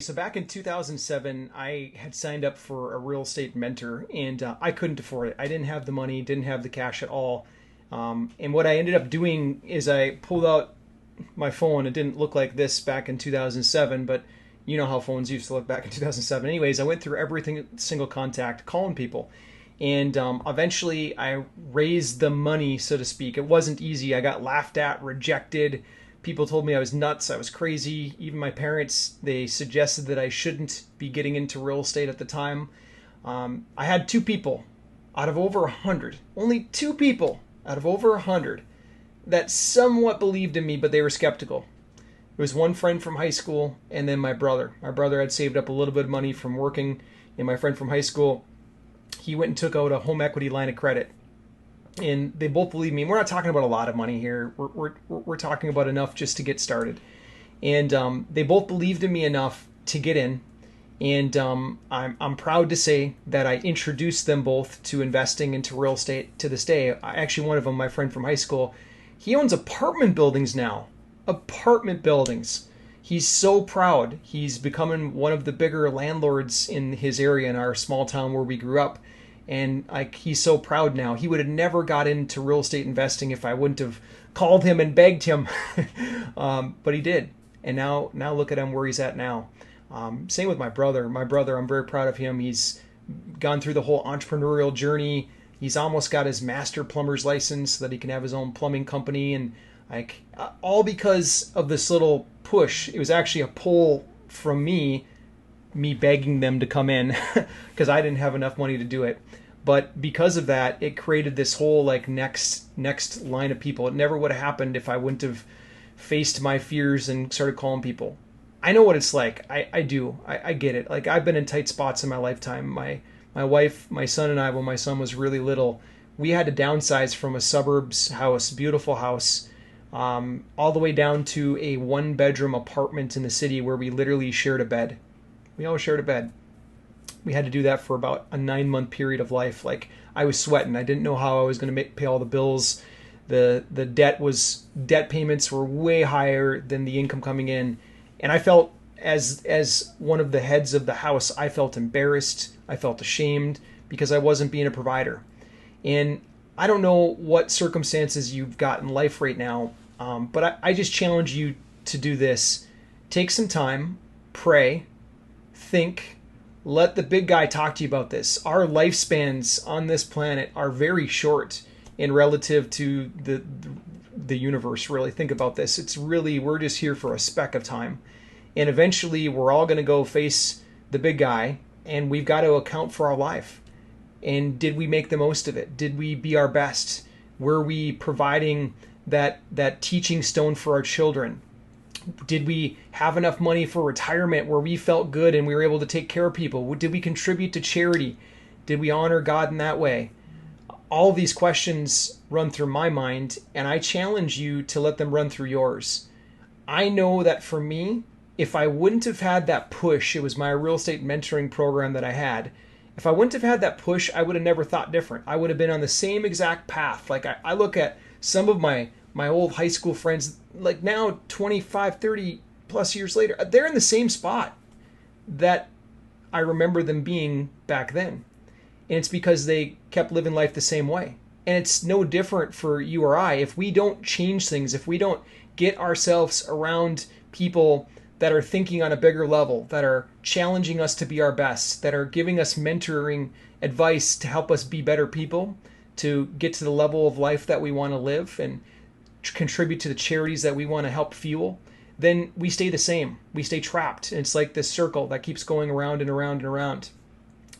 So back in 2007, I had signed up for a real estate mentor, and I couldn't afford it. I didn't have the money, didn't have the cash at all. And what I ended up doing is I pulled out my phone. It didn't look like this back in 2007, but you know how phones used to look back in 2007. Anyways, I went through everything, single contact, calling people. And eventually I raised the money, so to speak. It wasn't easy. I got laughed at, rejected. People told me I was nuts, I was crazy. Even my parents, they suggested that I shouldn't be getting into real estate at the time. I had two people out of over 100, only two people out of over 100 that somewhat believed in me, but they were skeptical. It was one friend from high school and then my brother. My brother had saved up a little bit of money from working, and my friend from high school, he went and took out a home equity line of credit. And they both believe me. We're not talking about a lot of money here. We're talking about enough just to get started. And they both believed in me enough to get in. And I'm proud to say that I introduced them both to investing into real estate to this day. Actually, one of them, my friend from high school, he owns apartment buildings now. Apartment buildings. He's so proud. He's becoming one of the bigger landlords in his area in our small town where we grew up. And like, he's so proud now. He would have never got into real estate investing if I wouldn't have called him and begged him. But he did. And now look at him where he's at now. Same with my brother. My brother, I'm very proud of him. He's gone through the whole entrepreneurial journey. He's almost got his master plumber's license so that he can have his own plumbing company. And like, all because of this little push. It was actually a pull from me begging them to come in because I didn't have enough money to do it. But because of that, it created this whole like next line of people. It never would have happened if I wouldn't have faced my fears and started calling people. I know what it's like. I do. I get it. Like, I've been in tight spots in my lifetime. My wife, my son and I, when my son was really little, we had to downsize from a suburbs house, beautiful house, all the way down to a one bedroom apartment in the city where we literally shared a bed. We all shared a bed. We had to do that for about a 9-month period of life. Like, I was sweating. I didn't know how I was going to pay all the bills. The debt payments were way higher than the income coming in, and I felt as one of the heads of the house, I felt embarrassed. I felt ashamed because I wasn't being a provider. And I don't know what circumstances you've got in life right now, but I just challenge you to do this. Take some time, pray, think, let the big guy talk to you about this. Our lifespans on this planet are very short in relative to the universe. Really think about this. It's really, we're just here for a speck of time. And eventually we're all going to go face the big guy, and we've got to account for our life. And did we make the most of it? Did we be our best? Were we providing that teaching stone for our children? Did we have enough money for retirement where we felt good and we were able to take care of people? Did we contribute to charity? Did we honor God in that way? All of these questions run through my mind, and I challenge you to let them run through yours. I know that for me, if I wouldn't have had that push, it was my real estate mentoring program that I had. If I wouldn't have had that push, I would have never thought different. I would have been on the same exact path. Like, I look at some of my old high school friends, like now 25, 30 plus years later, they're in the same spot that I remember them being back then. And it's because they kept living life the same way. And it's no different for you or I. If we don't change things, if we don't get ourselves around people that are thinking on a bigger level, that are challenging us to be our best, that are giving us mentoring advice to help us be better people, to get to the level of life that we want to live and contribute to the charities that we want to help fuel, then we stay the same. We stay trapped. And it's like this circle that keeps going around and around and around.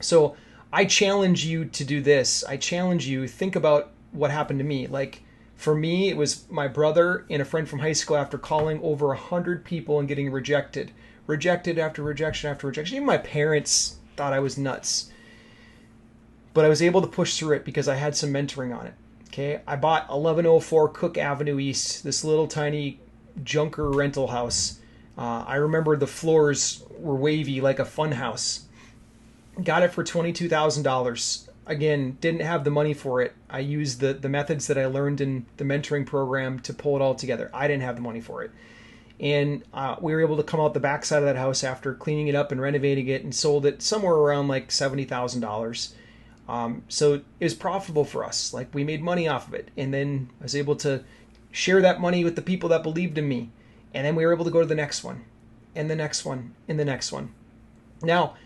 So I challenge you to do this. I challenge you, think about what happened to me. Like, for me, it was my brother and a friend from high school after calling over 100 people and getting rejected. Rejected after rejection after rejection. Even my parents thought I was nuts. But I was able to push through it because I had some mentoring on it. Okay, I bought 1104 Cook Avenue East, this little tiny junker rental house. I remember the floors were wavy like a fun house. Got it for $22,000. Again, didn't have the money for it. I used the methods that I learned in the mentoring program to pull it all together. I didn't have the money for it. And we were able to come out the backside of that house after cleaning it up and renovating it and sold it somewhere around like $70,000. So it was profitable for us. Like we made money off of it. And then I was able to share that money with the people that believed in me. And then we were able to go to the next one and the next one and the next one. Now,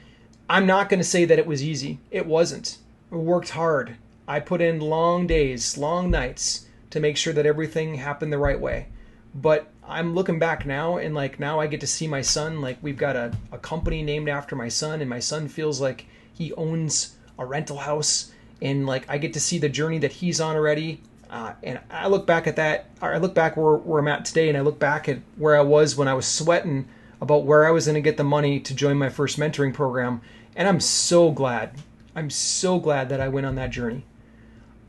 I'm not going to say that it was easy. It wasn't. I worked hard. I put in long days, long nights to make sure that everything happened the right way. But I'm looking back now, and like now I get to see my son. Like we've got a company named after my son, and my son feels like he owns a rental house, and like I get to see the journey that he's on already. And I look back at that. I look back where I'm at today, and I look back at where I was when I was sweating about where I was going to get the money to join my first mentoring program. And I'm so glad. I'm so glad that I went on that journey.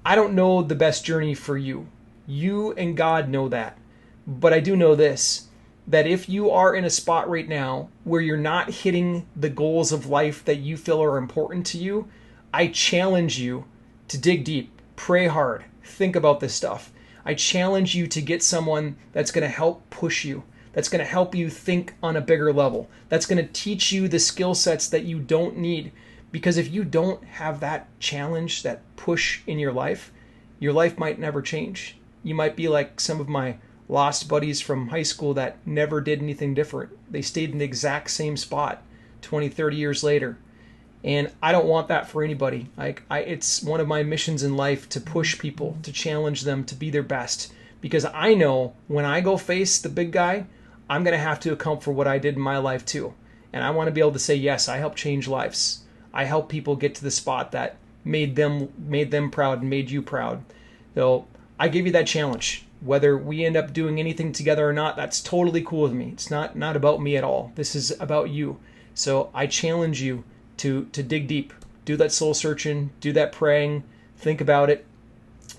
I don't know the best journey for you. You and God know that. But I do know this, that if you are in a spot right now where you're not hitting the goals of life that you feel are important to you, I challenge you to dig deep, pray hard, think about this stuff. I challenge you to get someone that's going to help push you, that's going to help you think on a bigger level, that's going to teach you the skill sets that you don't need. Because if you don't have that challenge, that push in your life might never change. You might be like some of my lost buddies from high school that never did anything different. They stayed in the exact same spot 20, 30 years later. And I don't want that for anybody. It's one of my missions in life to push people, to challenge them to be their best. Because I know when I go face the big guy, I'm going to have to account for what I did in my life too. And I want to be able to say, yes, I helped change lives. I helped people get to the spot that made them proud and made you proud. So I give you that challenge. Whether we end up doing anything together or not, that's totally cool with me. It's not about me at all. This is about you. So I challenge you to dig deep. Do that soul searching. Do that praying. Think about it.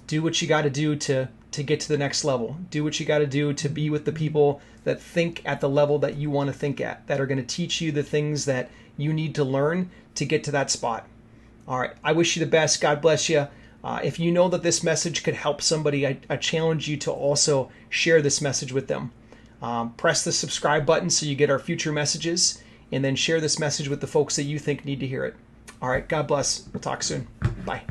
Do what you got to do to get to the next level. Do what you got to do to be with the people that think at the level that you want to think at, that are going to teach you the things that you need to learn to get to that spot. All right. I wish you the best. God bless you. If you know that this message could help somebody, I challenge you to also share this message with them. Press the subscribe button so you get our future messages, and then share this message with the folks that you think need to hear it. All right, God bless. We'll talk soon. Bye.